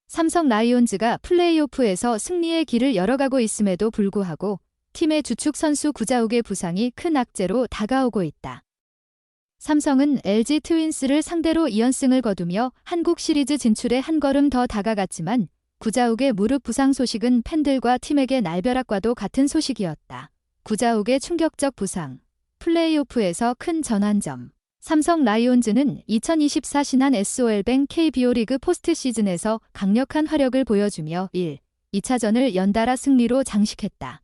삼성 라이온즈가 플레이오프에서 승리의 길을 열어가고 있음에도 불구하고 팀의 주축 선수 구자욱의 부상이 큰 악재로 다가오고 있다. 삼성은 LG 트윈스를 상대로 2연승을 거두며 한국 시리즈 진출에 한 걸음 더 다가갔지만 구자욱의 무릎 부상 소식은 팬들과 팀에게 날벼락과도 같은 소식이었다. 구자욱의 충격적 부상, 플레이오프에서 큰 전환점. 삼성 라이온즈는 2024 신한 SOL뱅 KBO 리그 포스트 시즌에서 강력한 화력을 보여주며 2차전을 연달아 승리로 장식했다.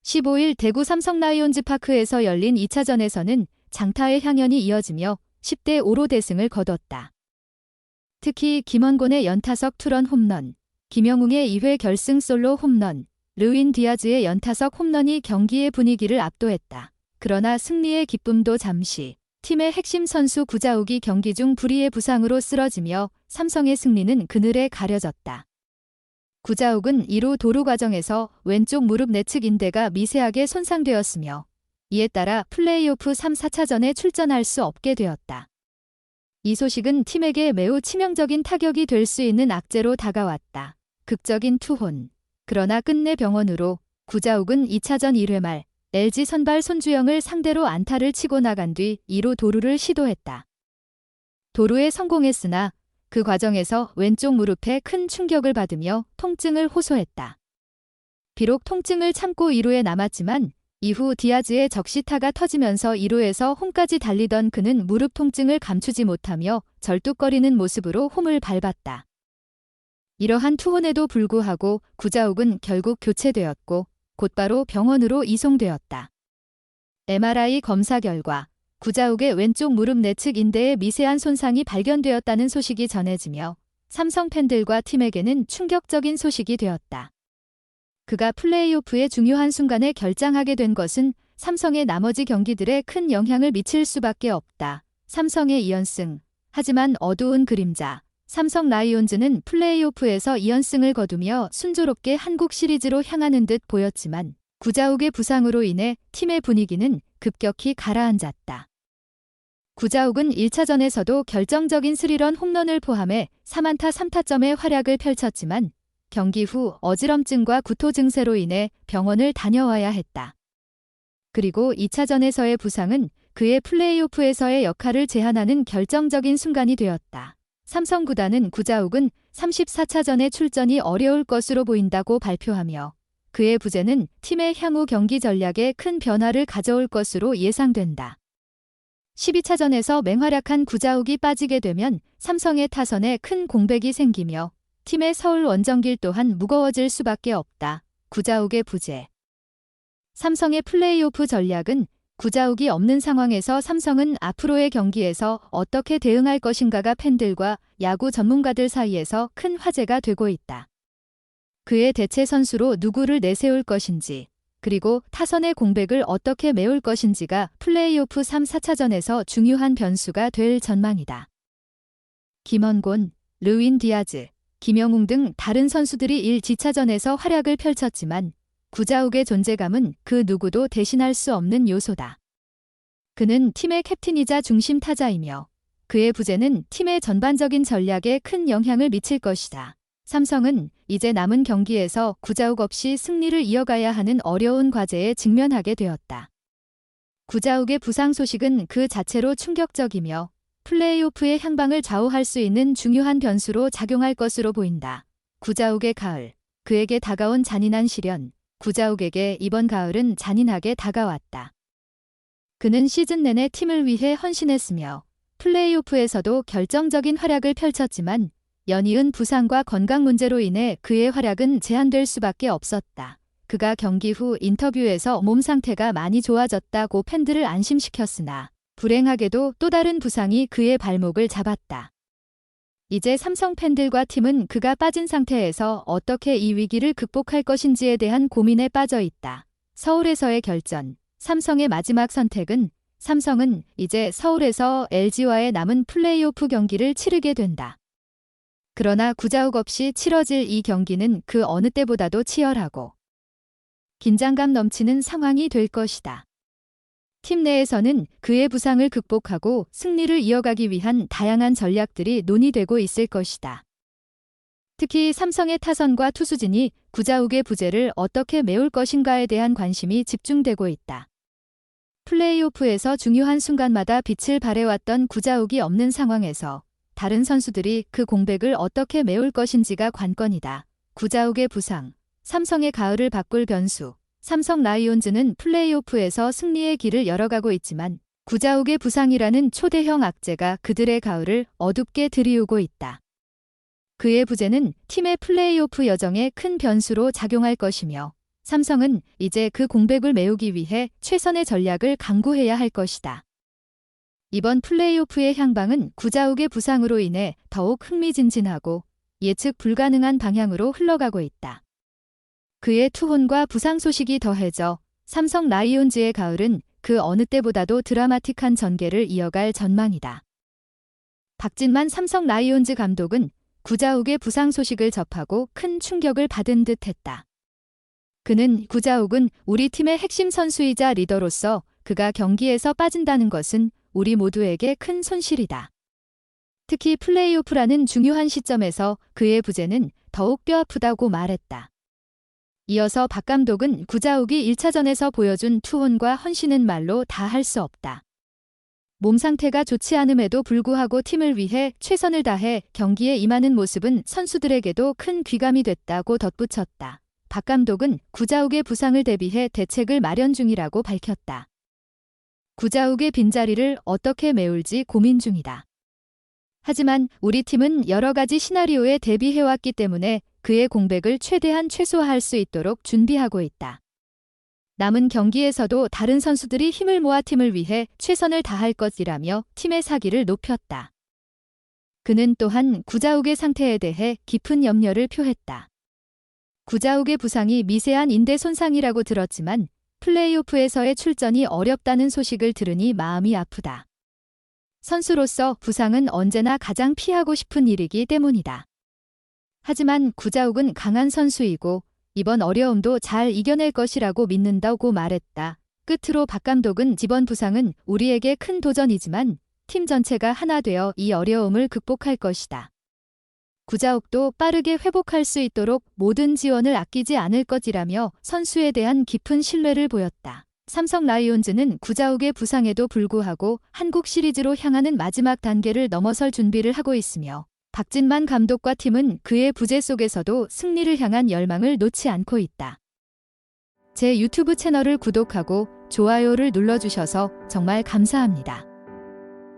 15일 대구 삼성 라이온즈 파크에서 열린 2차전에서는 장타의 향연이 이어지며 10대 5로 대승을 거뒀다. 특히 김원곤의 연타석 투런 홈런, 김영웅의 2회 결승 솔로 홈런, 르윈 디아즈의 연타석 홈런이 경기의 분위기를 압도했다. 그러나 승리의 기쁨도 잠시. 팀의 핵심 선수 구자욱이 경기 중 불의의 부상으로 쓰러지며 삼성의 승리는 그늘에 가려졌다. 구자욱은 2루 도루 과정에서 왼쪽 무릎 내측 인대가 미세하게 손상되었으며 이에 따라 플레이오프 3, 4차전에 출전할 수 없게 되었다. 이 소식은 팀에게 매우 치명적인 타격이 될 수 있는 악재로 다가왔다. 극적인 투혼. 그러나 끝내 병원으로. 구자욱은 2차전 1회 말 LG 선발 손주영을 상대로 안타를 치고 나간 뒤 2루 도루를 시도했다. 도루에 성공했으나 그 과정에서 왼쪽 무릎에 큰 충격을 받으며 통증을 호소했다. 비록 통증을 참고 2루에 남았지만 이후 디아즈의 적시타가 터지면서 2루에서 홈까지 달리던 그는 무릎 통증을 감추지 못하며 절뚝거리는 모습으로 홈을 밟았다. 이러한 투혼에도 불구하고 구자욱은 결국 교체되었고 곧바로 병원으로 이송되었다. MRI 검사 결과 구자욱의 왼쪽 무릎 내측 인대에 미세한 손상이 발견되었다는 소식이 전해지며 삼성 팬들과 팀에게는 충격적인 소식이 되었다. 그가 플레이오프의 중요한 순간에 결장하게 된 것은 삼성의 나머지 경기들에 큰 영향을 미칠 수밖에 없다. 삼성의 2연승. 하지만 어두운 그림자. 삼성 라이온즈는 플레이오프에서 2연승을 거두며 순조롭게 한국 시리즈로 향하는 듯 보였지만 구자욱의 부상으로 인해 팀의 분위기는 급격히 가라앉았다. 구자욱은 1차전에서도 결정적인 스리런 홈런을 포함해 3안타 3타점의 활약을 펼쳤지만 경기 후 어지럼증과 구토 증세로 인해 병원을 다녀와야 했다. 그리고 2차전에서의 부상은 그의 플레이오프에서의 역할을 제한하는 결정적인 순간이 되었다. 삼성 구단은 구자욱은 34차전에 출전이 어려울 것으로 보인다고 발표하며 그의 부재는 팀의 향후 경기 전략에 큰 변화를 가져올 것으로 예상된다. 12차전에서 맹활약한 구자욱이 빠지게 되면 삼성의 타선에 큰 공백이 생기며 팀의 서울 원정길 또한 무거워질 수밖에 없다. 구자욱의 부재. 삼성의 플레이오프 전략은 구자욱이 없는 상황에서 삼성은 앞으로의 경기에서 어떻게 대응할 것인가가 팬들과 야구 전문가들 사이에서 큰 화제가 되고 있다. 그의 대체 선수로 누구를 내세울 것인지, 그리고 타선의 공백을 어떻게 메울 것인지가 플레이오프 3, 4차전에서 중요한 변수가 될 전망이다. 김원곤, 르윈 디아즈, 김영웅 등 다른 선수들이 1지차전에서 활약을 펼쳤지만 구자욱의 존재감은 그 누구도 대신할 수 없는 요소다. 그는 팀의 캡틴이자 중심 타자이며 그의 부재는 팀의 전반적인 전략에 큰 영향을 미칠 것이다. 삼성은 이제 남은 경기에서 구자욱 없이 승리를 이어가야 하는 어려운 과제에 직면하게 되었다. 구자욱의 부상 소식은 그 자체로 충격적이며 플레이오프의 향방을 좌우할 수 있는 중요한 변수로 작용할 것으로 보인다. 구자욱의 가을. 그에게 다가온 잔인한 시련. 구자욱에게 이번 가을은 잔인하게 다가왔다. 그는 시즌 내내 팀을 위해 헌신했으며 플레이오프에서도 결정적인 활약을 펼쳤지만 연이은 부상과 건강 문제로 인해 그의 활약은 제한될 수밖에 없었다. 그가 경기 후 인터뷰에서 몸 상태가 많이 좋아졌다고 팬들을 안심시켰으나 불행하게도 또 다른 부상이 그의 발목을 잡았다. 이제 삼성 팬들과 팀은 그가 빠진 상태에서 어떻게 이 위기를 극복할 것인지에 대한 고민에 빠져 있다. 서울에서의 결전. 삼성의 마지막 선택은 삼성은 이제 서울에서 LG와의 남은 플레이오프 경기를 치르게 된다. 그러나 구자욱 없이 치러질 이 경기는 그 어느 때보다도 치열하고 긴장감 넘치는 상황이 될 것이다. 팀 내에서는 그의 부상을 극복하고 승리를 이어가기 위한 다양한 전략들이 논의되고 있을 것이다. 특히 삼성의 타선과 투수진이 구자욱의 부재를 어떻게 메울 것인가에 대한 관심이 집중되고 있다. 플레이오프에서 중요한 순간마다 빛을 발해왔던 구자욱이 없는 상황에서 다른 선수들이 그 공백을 어떻게 메울 것인지가 관건이다. 구자욱의 부상, 삼성의 가을을 바꿀 변수. 삼성 라이온즈는 플레이오프에서 승리의 길을 열어가고 있지만 구자욱의 부상이라는 초대형 악재가 그들의 가을을 어둡게 들이우고 있다. 그의 부재는 팀의 플레이오프 여정에 큰 변수로 작용할 것이며 삼성은 이제 그 공백을 메우기 위해 최선의 전략을 강구해야 할 것이다. 이번 플레이오프의 향방은 구자욱의 부상으로 인해 더욱 흥미진진하고 예측 불가능한 방향으로 흘러가고 있다. 그의 투혼과 부상 소식이 더해져 삼성 라이온즈의 가을은 그 어느 때보다도 드라마틱한 전개를 이어갈 전망이다. 박진만 삼성 라이온즈 감독은 구자욱의 부상 소식을 접하고 큰 충격을 받은 듯 했다. 그는 구자욱은 우리 팀의 핵심 선수이자 리더로서 그가 경기에서 빠진다는 것은 우리 모두에게 큰 손실이다. 특히 플레이오프라는 중요한 시점에서 그의 부재는 더욱 뼈아프다고 말했다. 이어서 박 감독은 구자욱이 1차전에서 보여준 투혼과 헌신은 말로 다 할 수 없다. 몸 상태가 좋지 않음에도 불구하고 팀을 위해 최선을 다해 경기에 임하는 모습은 선수들에게도 큰 귀감이 됐다고 덧붙였다. 박 감독은 구자욱의 부상을 대비해 대책을 마련 중이라고 밝혔다. 구자욱의 빈자리를 어떻게 메울지 고민 중이다. 하지만 우리 팀은 여러 가지 시나리오에 대비해왔기 때문에 그의 공백을 최대한 최소화할 수 있도록 준비하고 있다. 남은 경기에서도 다른 선수들이 힘을 모아 팀을 위해 최선을 다할 것이라며 팀의 사기를 높였다. 그는 또한 구자욱의 상태에 대해 깊은 염려를 표했다. 구자욱의 부상이 미세한 인대 손상이라고 들었지만 플레이오프에서의 출전이 어렵다는 소식을 들으니 마음이 아프다. 선수로서 부상은 언제나 가장 피하고 싶은 일이기 때문이다. 하지만 구자욱은 강한 선수이고 이번 어려움도 잘 이겨낼 것이라고 믿는다고 말했다. 끝으로 박 감독은 이번 부상은 우리에게 큰 도전이지만 팀 전체가 하나 되어 이 어려움을 극복할 것이다. 구자욱도 빠르게 회복할 수 있도록 모든 지원을 아끼지 않을 것이라며 선수에 대한 깊은 신뢰를 보였다. 삼성 라이온즈는 구자욱의 부상에도 불구하고 한국 시리즈로 향하는 마지막 단계를 넘어설 준비를 하고 있으며 박진만 감독과 팀은 그의 부재 속에서도 승리를 향한 열망을 놓지 않고 있다. 제 유튜브 채널을 구독하고 좋아요를 눌러주셔서 정말 감사합니다.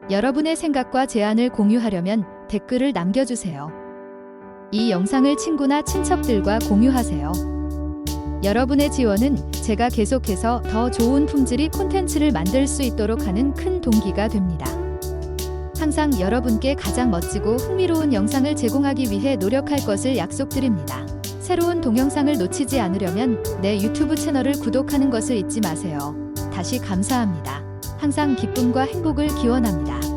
여러분의 생각과 제안을 공유하려면 댓글을 남겨주세요. 이 영상을 친구나 친척들과 공유하세요. 여러분의 지원은 제가 계속해서 더 좋은 품질의 콘텐츠를 만들 수 있도록 하는 큰 동기가 됩니다. 항상 여러분께 가장 멋지고 흥미로운 영상을 제공하기 위해 노력할 것을 약속드립니다. 새로운 동영상을 놓치지 않으려면 내 유튜브 채널을 구독하는 것을 잊지 마세요. 다시 감사합니다. 항상 기쁨과 행복을 기원합니다.